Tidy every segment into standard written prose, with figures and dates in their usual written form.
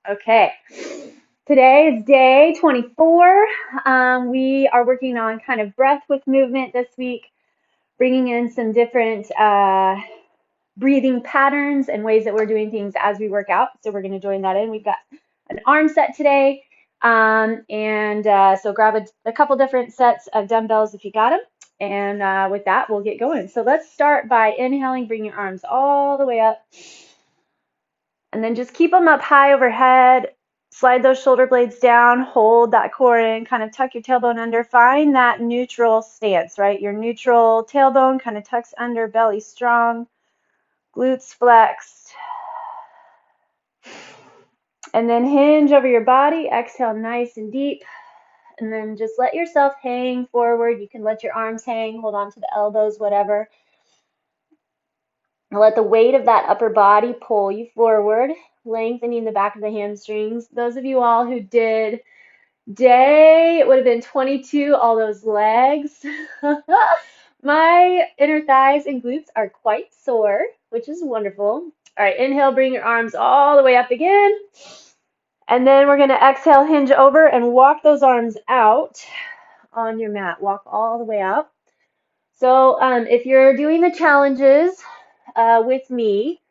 Okay, today is day 24. We are working on kind of breath with movement this week, bringing in some different breathing patterns and ways that we're doing things as we work out. So we're going to join that in. We've got an arm set today. So grab a couple different sets of dumbbells if you got them. And with that, we'll get going. So let's start by inhaling, bring your arms all the way up. And then just keep them up high overhead. Slide those shoulder blades down, hold that core in, kind of tuck your tailbone under. Find that neutral stance, right? Your neutral tailbone kind of tucks under, belly strong, glutes flexed. And then hinge over your body, exhale nice and deep. And then just let yourself hang forward. You can let your arms hang, hold on to the elbows, whatever. Let the weight of that upper body pull you forward, lengthening the back of the hamstrings. Those of you all who did it would have been 22, all those legs. My inner thighs and glutes are quite sore, which is wonderful. All right, inhale, bring your arms all the way up again. And then we're going to exhale, hinge over, and walk those arms out on your mat. Walk all the way out. So if you're doing the challenges with me,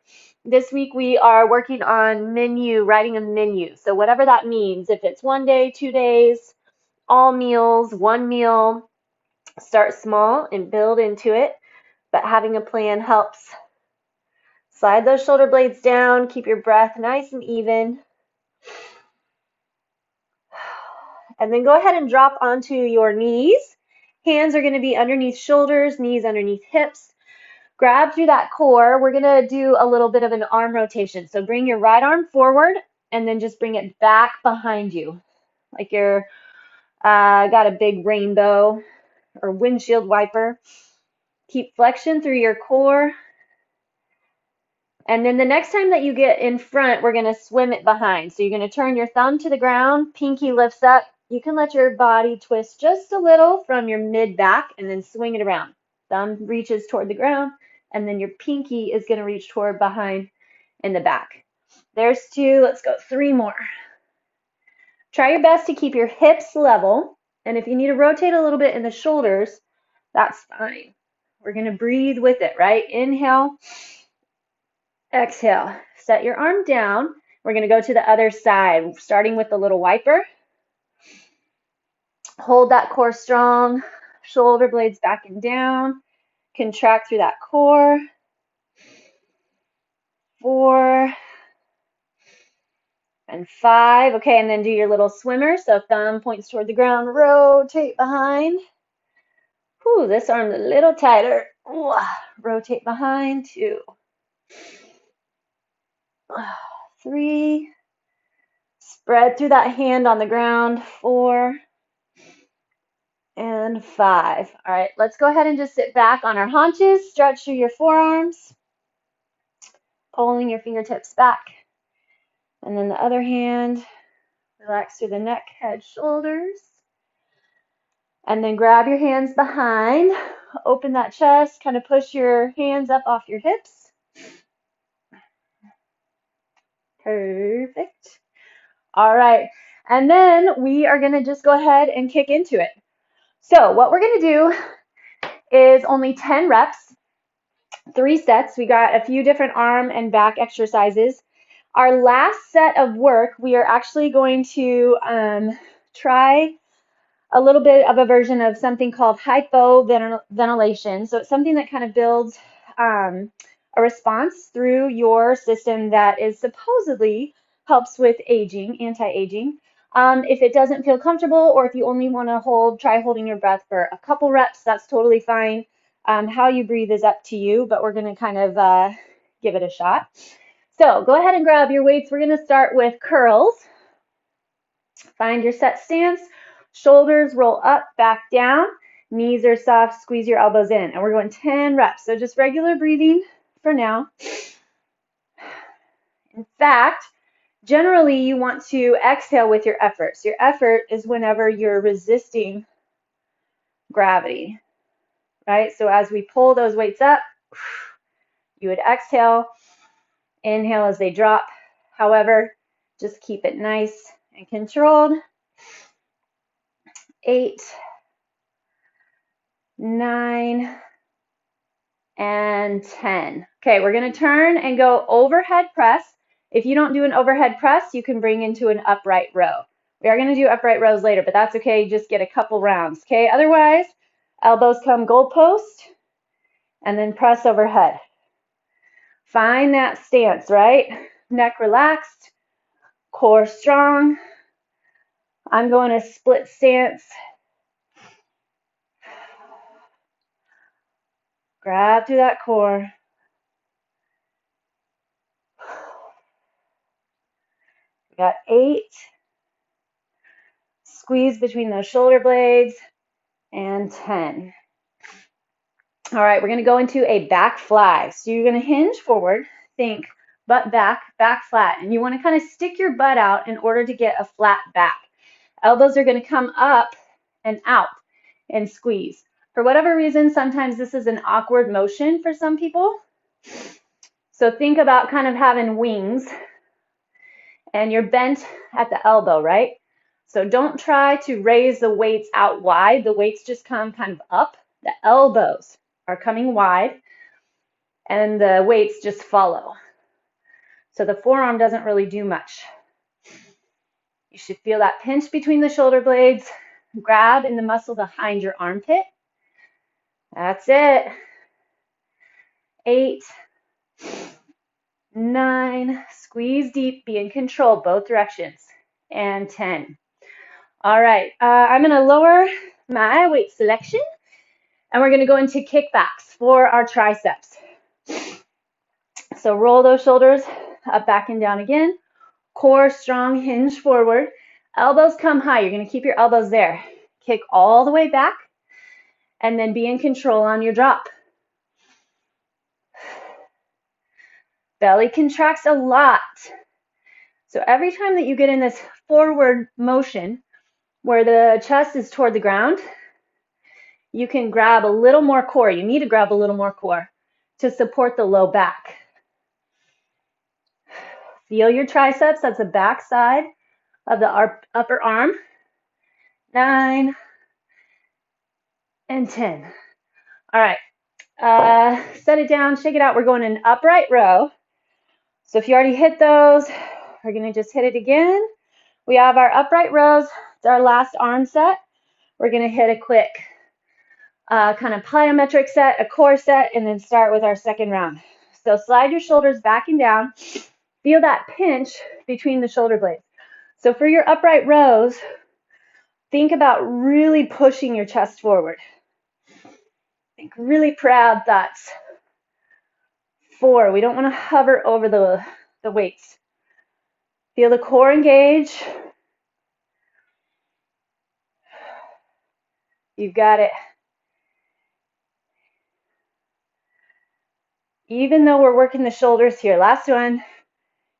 this week we are working on writing a menu. So whatever that means, if it's 1 day, 2 days, all meals, one meal, start small and build into it. But having a plan helps. Slide those shoulder blades down, keep your breath nice and even. And then go ahead and drop onto your knees. Hands are going to be underneath shoulders, knees underneath hips. Grab through that core. We're going to do a little bit of an arm rotation. So bring your right arm forward and then just bring it back behind you. Like you're got a big rainbow or windshield wiper. Keep flexion through your core. And then the next time that you get in front, we're going to swim it behind. So you're going to turn your thumb to the ground, pinky lifts up. You can let your body twist just a little from your mid back and then swing it around. Thumb reaches toward the ground, and then your pinky is going to reach toward behind in the back. There's 2. Let's go 3 more. Try your best to keep your hips level. And if you need to rotate a little bit in the shoulders, that's fine. We're going to breathe with it, right? Inhale. Exhale, set your arm down. We're going to go to the other side, starting with the little wiper. Hold that core strong, shoulder blades back and down. Contract through that core. 4 and 5. Okay, and then do your little swimmer. So thumb points toward the ground, rotate behind. Ooh, this arm's a little tighter. Ooh, rotate behind. 2, 3. Spread through that hand on the ground. 4 and 5. All right, let's go ahead and just sit back on our haunches, stretch through your forearms, pulling your fingertips back. And then the other hand, relax through the neck, head, shoulders. And then grab your hands behind, open that chest, kind of push your hands up off your hips. Perfect. All right, and then we are going to just go ahead and kick into it. So what we're going to do is only 10 reps, 3 sets. We got a few different arm and back exercises. Our last set of work, we are actually going to try a little bit of a version of something called hypoventilation. So it's something that kind of builds a response through your system that is supposedly helps with aging, anti-aging. If it doesn't feel comfortable, or if you only want to try holding your breath for a couple reps, that's totally fine. How you breathe is up to you, but we're going to kind of give it a shot. So go ahead and grab your weights. We're going to start with curls. Find your set stance. Shoulders roll up, back down. Knees are soft. Squeeze your elbows in. And we're going 10 reps. So just regular breathing for now. In fact, generally you want to exhale with your effort. So your effort is whenever you're resisting gravity, right? So as we pull those weights up, you would exhale, inhale as they drop. However, Just keep it nice and controlled. 8, 9, and 10. Okay, we're going to turn and go overhead press. If you don't do an overhead press, you can bring into an upright row. We are going to do upright rows later, but that's okay. You just get a couple rounds, okay? Otherwise, elbows come goalpost and then press overhead. Find that stance, right? Neck relaxed, core strong. I'm going to split stance. Grab through that core. We got 8. Squeeze between those shoulder blades. And 10. All right, we're going to go into a back fly. So you're going to hinge forward, think butt back, back flat. And you want to kind of stick your butt out in order to get a flat back. Elbows are going to come up and out and squeeze. For whatever reason, sometimes this is an awkward motion for some people. So think about kind of having wings and you're bent at the elbow, right? So don't try to raise the weights out wide. The weights just come kind of up. The elbows are coming wide and the weights just follow. So the forearm doesn't really do much. You should feel that pinch between the shoulder blades. Grab in the muscle behind your armpit. That's it. 8, 9, squeeze deep, be in control, both directions, and 10. All right, I'm going to lower my weight selection, and we're going to go into kickbacks for our triceps. So roll those shoulders up, back, and down again. Core strong, hinge forward. Elbows come high. You're going to keep your elbows there. Kick all the way back, and then be in control on your drop. Belly contracts a lot. So every time that you get in this forward motion where the chest is toward the ground, you can grab a little more core. You need to grab a little more core to support the low back. Feel your triceps. That's the back side of the upper arm. 9 and 10. All right. Set it down, shake it out. We're going in upright row. So if you already hit those, we're going to just hit it again. We have our upright rows. It's our last arm set. We're going to hit a quick kind of plyometric set, a core set, and then start with our second round. So slide your shoulders back and down. Feel that pinch between the shoulder blades. So for your upright rows, think about really pushing your chest forward. Think really proud thoughts. 4, we don't want to hover over the weights. Feel the core engage. You've got it. Even though we're working the shoulders here, last one,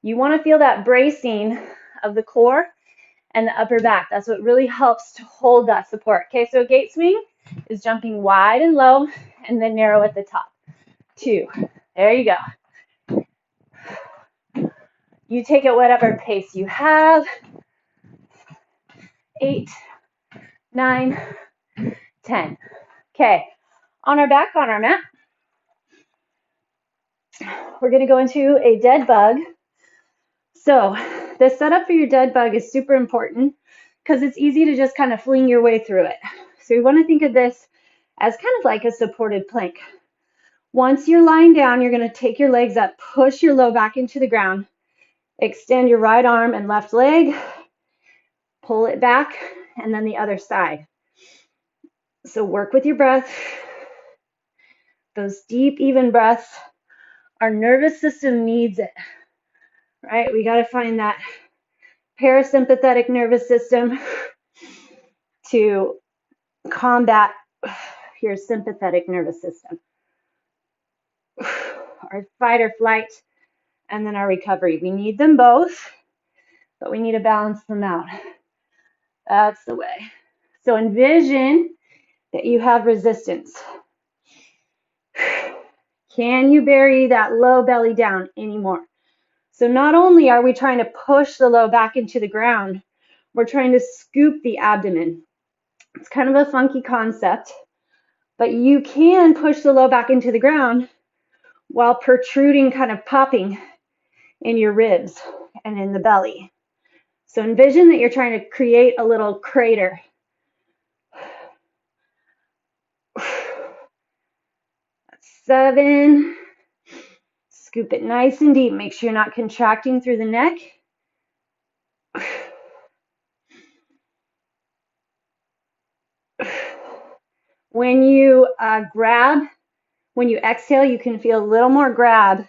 you want to feel that bracing of the core and the upper back. That's what really helps to hold that support. Okay, so a gate swing is jumping wide and low and then narrow at the top. 2, there you go. You take it whatever pace you have. 8, 9, 10. Okay, on our back, on our mat, we're going to go into a dead bug. So the setup for your dead bug is super important because it's easy to just kind of fling your way through it. So you want to think of this as kind of like a supported plank. Once you're lying down, you're going to take your legs up, push your low back into the ground, extend your right arm and left leg, pull it back, and then the other side. So work with your breath. Those deep, even breaths. Our nervous system needs it, right? We got to find that parasympathetic nervous system to combat your sympathetic nervous system. Our fight or flight, and then our recovery. We need them both, but we need to balance them out. That's the way. So envision that you have resistance. Can you bury that low belly down anymore? So not only are we trying to push the low back into the ground, we're trying to scoop the abdomen. It's kind of a funky concept, but you can push the low back into the ground while protruding, kind of popping in your ribs and in the belly. So envision that you're trying to create a little crater. That's 7. Scoop it nice and deep. Make sure you're not contracting through the neck. When you when you exhale, you can feel a little more grab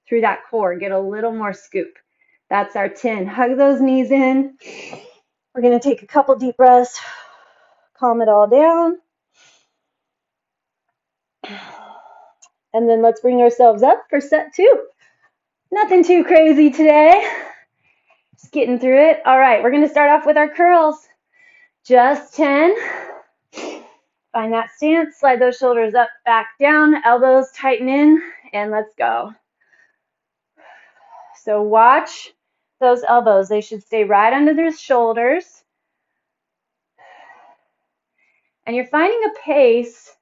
through that core. Get a little more scoop. That's our 10. Hug those knees in. We're going to take a couple deep breaths. Calm it all down. And then let's bring ourselves up for set 2. Nothing too crazy today. Just getting through it. All right, we're going to start off with our curls. Just 10. Find that stance. Slide those shoulders up, back, down. Elbows tighten in, and let's go. So watch those elbows. They should stay right under their shoulders. And you're finding a pace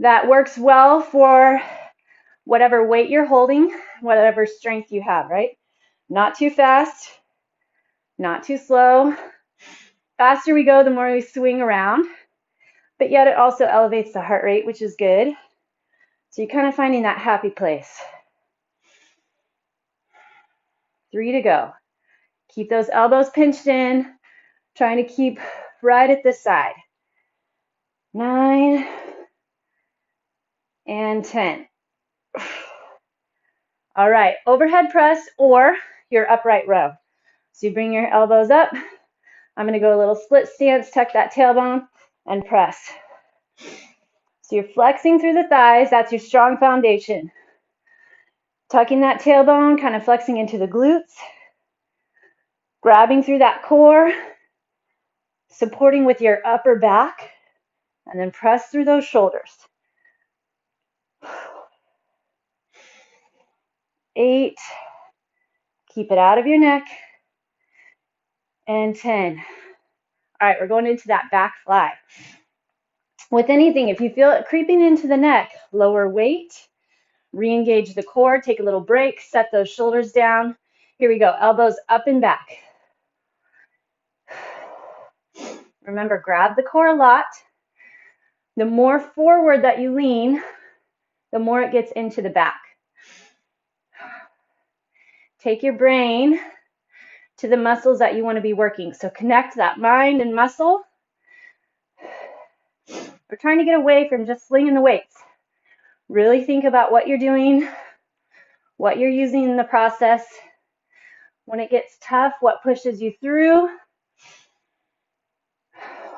that works well for whatever weight you're holding, whatever strength you have, right? Not too fast, not too slow. Faster we go, the more we swing around, but yet it also elevates the heart rate, which is good. So you're kind of finding that happy place. 3 to go. Keep those elbows pinched in, trying to keep right at this side. 9 and 10. All right, overhead press or your upright row. So you bring your elbows up. I'm going to go a little split stance, tuck that tailbone, and press. So you're flexing through the thighs. That's your strong foundation. Tucking that tailbone, kind of flexing into the glutes. Grabbing through that core. Supporting with your upper back. And then press through those shoulders. 8. Keep it out of your neck. And 10. All right, we're going into that back fly. With anything, if you feel it creeping into the neck, lower weight, re-engage the core, take a little break, set those shoulders down. Here we go, elbows up and back. Remember, grab the core a lot. The more forward that you lean, the more it gets into the back. Take your brain to the muscles that you want to be working. So connect that mind and muscle. We're trying to get away from just slinging the weights. Really think about what you're doing, what you're using in the process. When it gets tough, what pushes you through.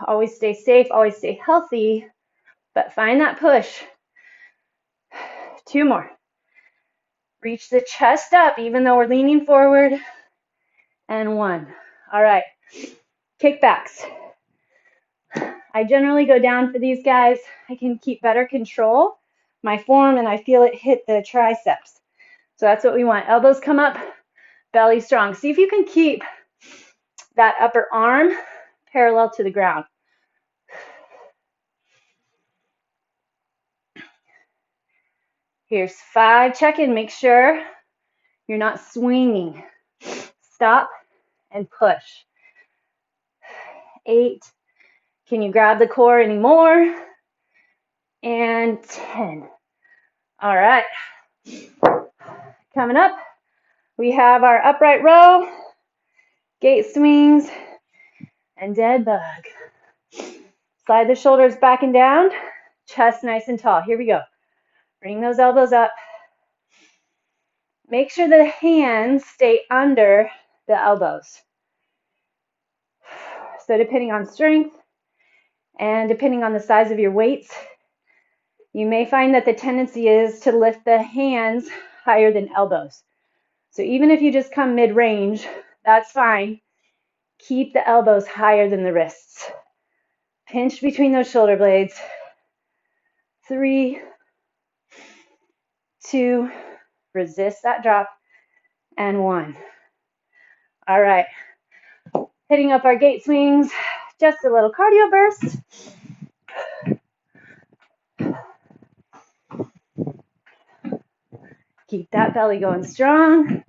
Always stay safe, always stay healthy, but find that push. 2 more. Reach the chest up, even though we're leaning forward. And 1. All right, kickbacks. I generally go down for these guys. I can keep better control my form, and I feel it hit the triceps. So that's what we want. Elbows come up, belly strong. See if you can keep that upper arm parallel to the ground. Here's 5. Check in. Make sure you're not swinging. Stop and push. 8. Can you grab the core anymore? And 10. All right. Coming up, we have our upright row, gate swings, and dead bug. Slide the shoulders back and down, chest nice and tall. Here we go. Bring those elbows up. Make sure the hands stay under the elbows. So depending on strength and depending on the size of your weights, you may find that the tendency is to lift the hands higher than elbows. So even if you just come mid-range, that's fine. Keep the elbows higher than the wrists. Pinch between those shoulder blades. 3, 2, resist that drop, and 1. All right. Hitting up our gate swings, just a little cardio burst. Keep that belly going strong.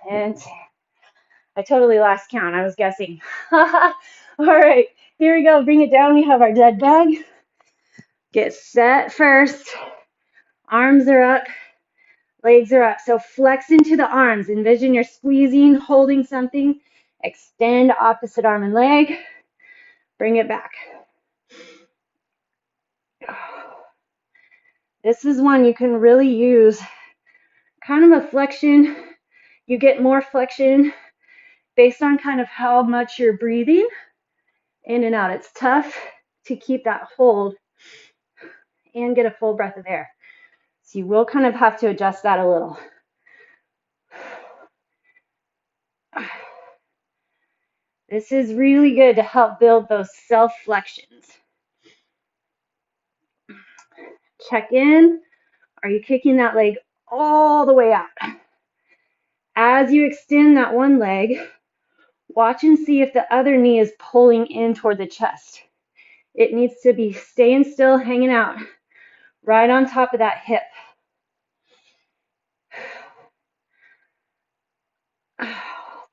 And I totally lost count. I was guessing. All right, here we go. Bring it down. We have our dead bug. Get set first. Arms are up. Legs are up. So flex into the arms. Envision you're squeezing, holding something. Extend opposite arm and leg. Bring it back. This is one you can really use. Kind of a flexion. You get more flexion based on kind of how much you're breathing in and out. It's tough to keep that hold and get a full breath of air. So you will kind of have to adjust that a little. This is really good to help build those self-flexions. Check in. Are you kicking that leg all the way out? As you extend that one leg, watch and see if the other knee is pulling in toward the chest. It needs to be staying still, hanging out, right on top of that hip.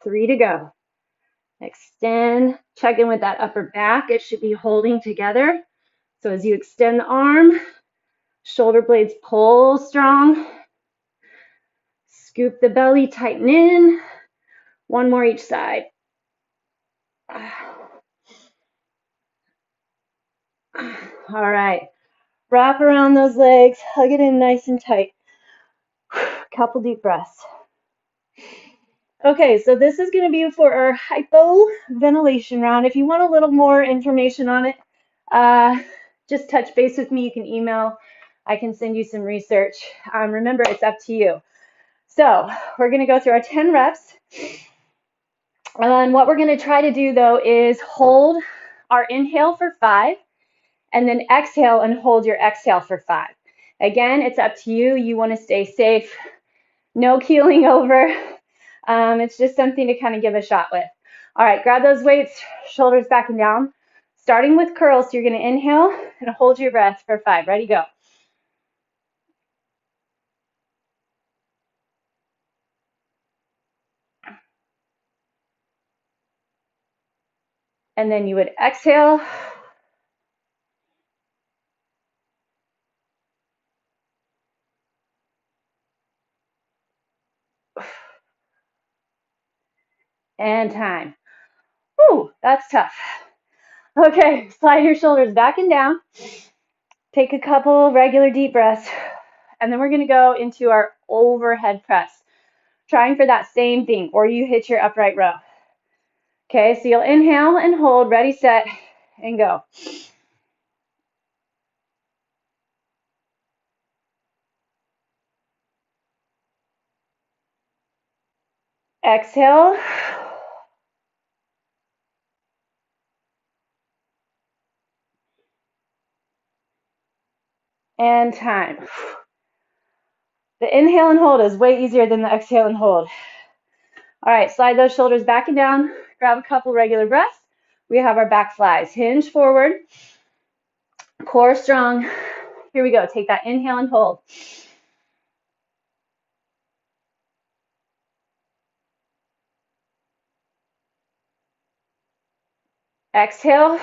3 to go. Extend, check in with that upper back. It should be holding together. So as you extend the arm, shoulder blades pull strong. Scoop the belly, tighten in. 1 more each side. All right. Wrap around those legs, hug it in nice and tight. Couple deep breaths. Okay, so this is going to be for our hypoventilation round. If you want a little more information on it, just touch base with me. You can email. I can send you some research. Remember, it's up to you. So we're going to go through our 10 reps. And what we're going to try to do, though, is hold our inhale for 5, and then exhale and hold your exhale for 5. Again, it's up to you. You want to stay safe. No keeling over. It's just something to kind of give a shot with. All right, grab those weights, shoulders back and down. Starting with curls, so you're going to inhale and hold your breath for 5. Ready, go. And then you would exhale. And time. Whew, that's tough. Okay, slide your shoulders back and down. Take a couple regular deep breaths. And then we're going to go into our overhead press. Trying for that same thing, or you hit your upright row. Okay, so you'll inhale and hold, ready, set, and go. Exhale. And time. The inhale and hold is way easier than the exhale and hold. All right, slide those shoulders back and down. Grab a couple regular breaths. We have our back flies. Hinge forward. Core strong. Here we go. Take that inhale and hold. Exhale.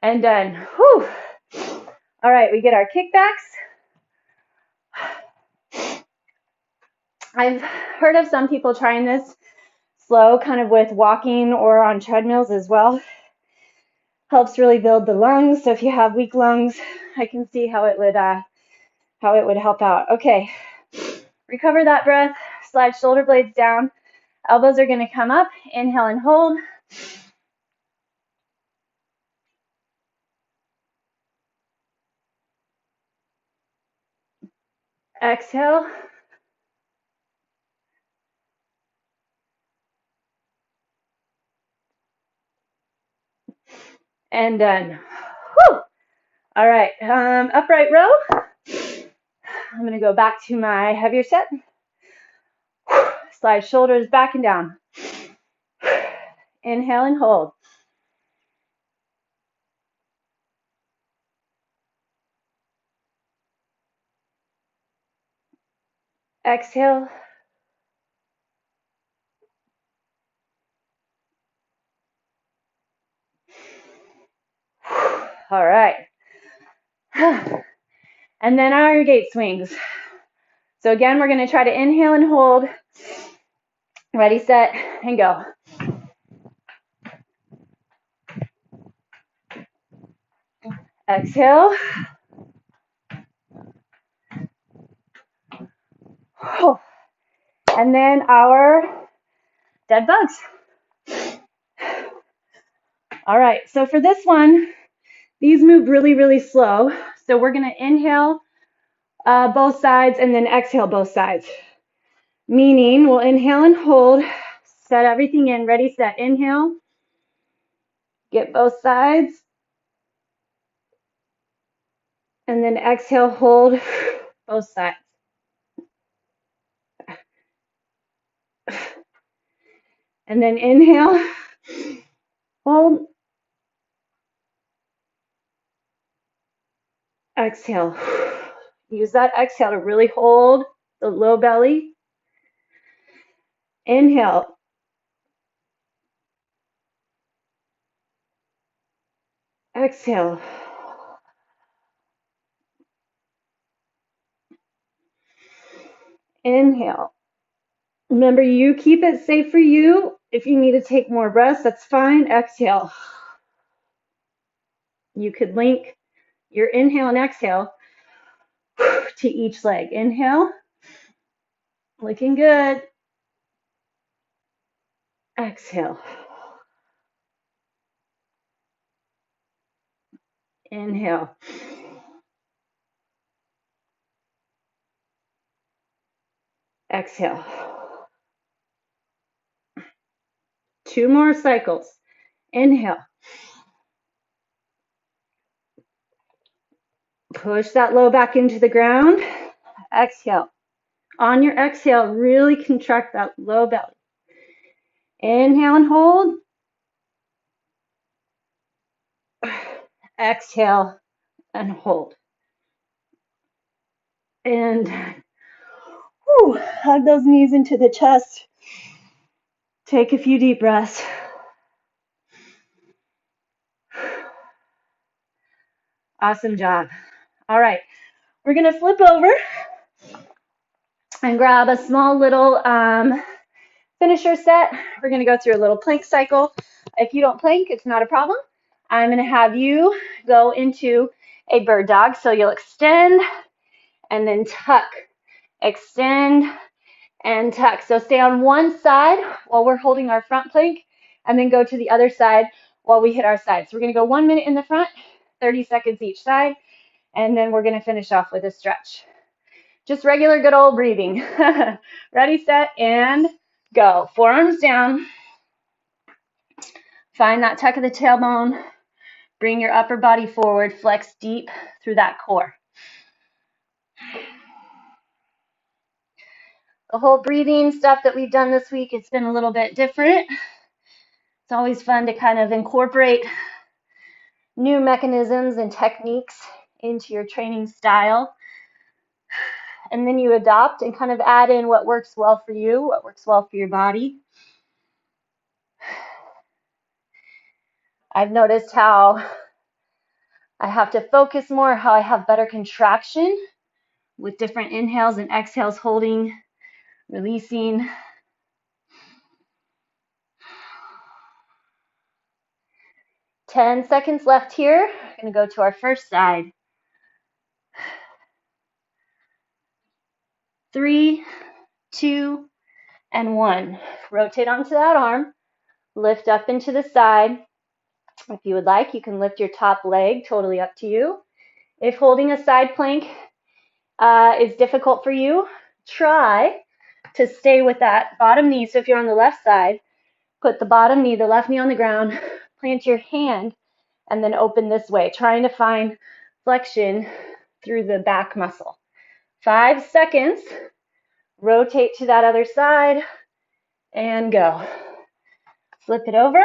And done. Whew. All right, we get our kickbacks. I've heard of some people trying this slow, kind of with walking or on treadmills as well. Helps really build the lungs. So if you have weak lungs, I can see how it would help out. Okay, recover that breath. Slide shoulder blades down. Elbows are going to come up. Inhale and hold. Exhale. and done. Whew. All right, upright row. I'm gonna go back to my heavier set. Slide shoulders back and down. Inhale and hold. Exhale. All right. And then our gate swings. So again, we're going to try to inhale and hold. Ready, set, and go. Exhale. And then our dead bugs. All right, so for this one, these move really, really slow. So we're going to inhale both sides and then exhale both sides. Meaning we'll inhale and hold, set everything in, ready, set, inhale, get both sides, and then exhale, hold both sides. And then inhale, hold, exhale. Use that exhale to really hold the low belly. Inhale. Exhale. Inhale. Remember, you keep it safe for you. If you need to take more breaths, that's fine. Exhale. You could link your inhale and exhale to each leg. Inhale. Looking good. Exhale. Inhale. Exhale. 2 more cycles. Inhale. Push that low back into the ground. Exhale. On your exhale, really contract that low belly. Inhale and hold. Exhale and hold. And hug those knees into the chest. Take a few deep breaths. Awesome job. All right, we're going to flip over and grab a small little finisher set. We're going to go through a little plank cycle. If you don't plank, it's not a problem. I'm going to have you go into a bird dog. So you'll extend and then tuck. Extend and tuck. So stay on one side while we're holding our front plank, and then go to the other side while we hit our side. So we're going to go 1 minute in the front, 30 seconds each side, and then we're going to finish off with a stretch. Just regular good old breathing. Ready, set, and go. Forearms down. Find that tuck of the tailbone. Bring your upper body forward. Flex deep through that core. The whole breathing stuff that we've done this week, it's been a little bit different. It's always fun to kind of incorporate new mechanisms and techniques into your training style. And then you adopt and kind of add in what works well for you, what works well for your body. I've noticed how I have to focus more, how I have better contraction with different inhales and exhales, holding, releasing. Ten seconds left here. We're going to go to our first side. 3, 2, and 1. Rotate onto that arm. Lift up into the side. If you would like, you can lift your top leg, totally up to you. If holding a side plank is difficult for you, try to stay with that bottom knee. So if you're on the left side, put the bottom knee, the left knee on the ground, plant your hand and then open this way, trying to find flexion through the back muscle. 5 seconds. Rotate to that other side and go. Flip it over.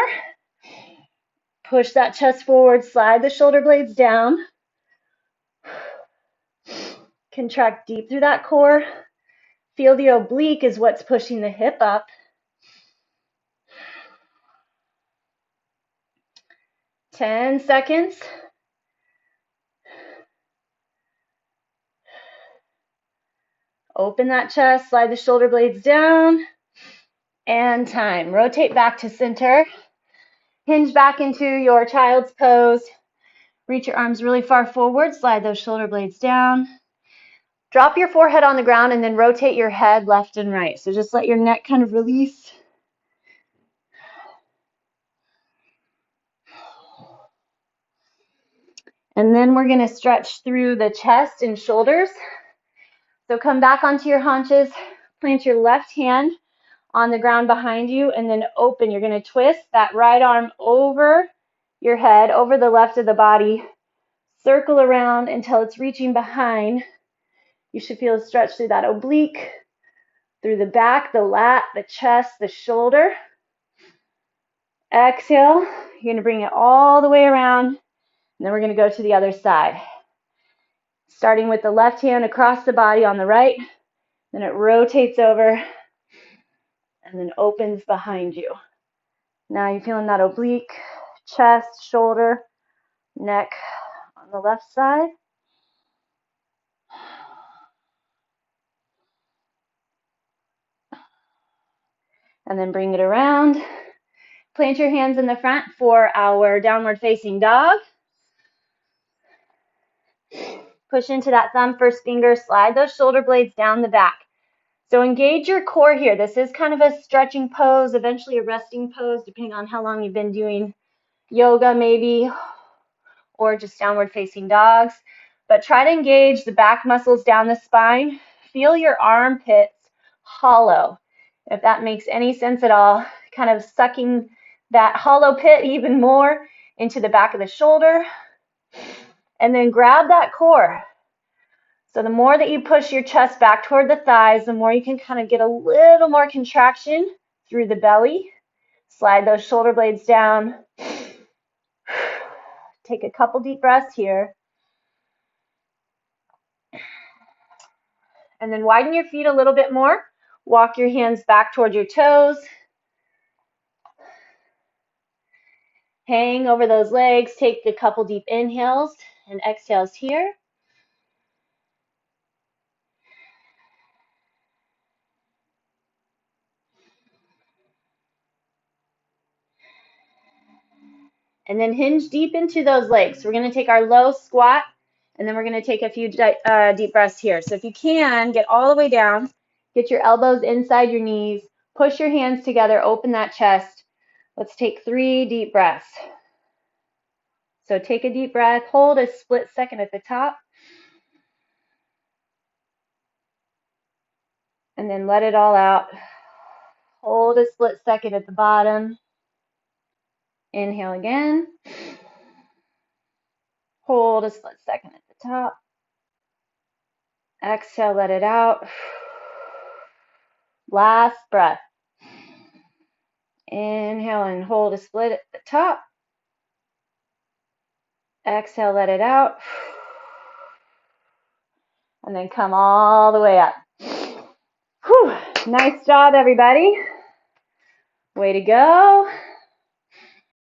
Push that chest forward, slide the shoulder blades down. Contract deep through that core. Feel the oblique is what's pushing the hip up. 10 seconds. Open that chest, slide the shoulder blades down, and time. Rotate back to center. Hinge back into your child's pose. Reach your arms really far forward, slide those shoulder blades down. Drop your forehead on the ground and then rotate your head left and right. So just let your neck kind of release. And then we're going to stretch through the chest and shoulders. So come back onto your haunches, plant your left hand on the ground behind you, and then open. You're going to twist that right arm over your head, over the left of the body. Circle around until it's reaching behind. You should feel a stretch through that oblique, through the back, the lat, the chest, the shoulder. Exhale. You're going to bring it all the way around, and then we're going to go to the other side. Starting with the left hand across the body on the right, then it rotates over and then opens behind you. Now you're feeling that oblique, chest, shoulder, neck on the left side. And then bring it around. Plant your hands in the front for our downward facing dog. Push into that thumb, first finger, slide those shoulder blades down the back. So engage your core here. This is kind of a stretching pose, eventually a resting pose, depending on how long you've been doing yoga maybe, or just downward facing dogs. But try to engage the back muscles down the spine. Feel your armpits hollow, if that makes any sense at all. Kind of sucking that hollow pit even more into the back of the shoulder. And then grab that core. So the more that you push your chest back toward the thighs, the more you can kind of get a little more contraction through the belly. Slide those shoulder blades down. Take a couple deep breaths here. And then widen your feet a little bit more. Walk your hands back toward your toes. Hang over those legs. Take a couple deep inhales and exhales here. And then hinge deep into those legs. So we're going to take our low squat, and then we're going to take a few deep breaths here. So if you can, get all the way down. Get your elbows inside your knees. Push your hands together. Open that chest. Let's take 3 deep breaths. So take a deep breath. Hold a split second at the top. And then let it all out. Hold a split second at the bottom. Inhale again. Hold a split second at the top. Exhale, let it out. Last breath. Inhale and hold a split at the top. Exhale, let it out. And then come all the way up. Whew. Nice job, everybody. Way to go.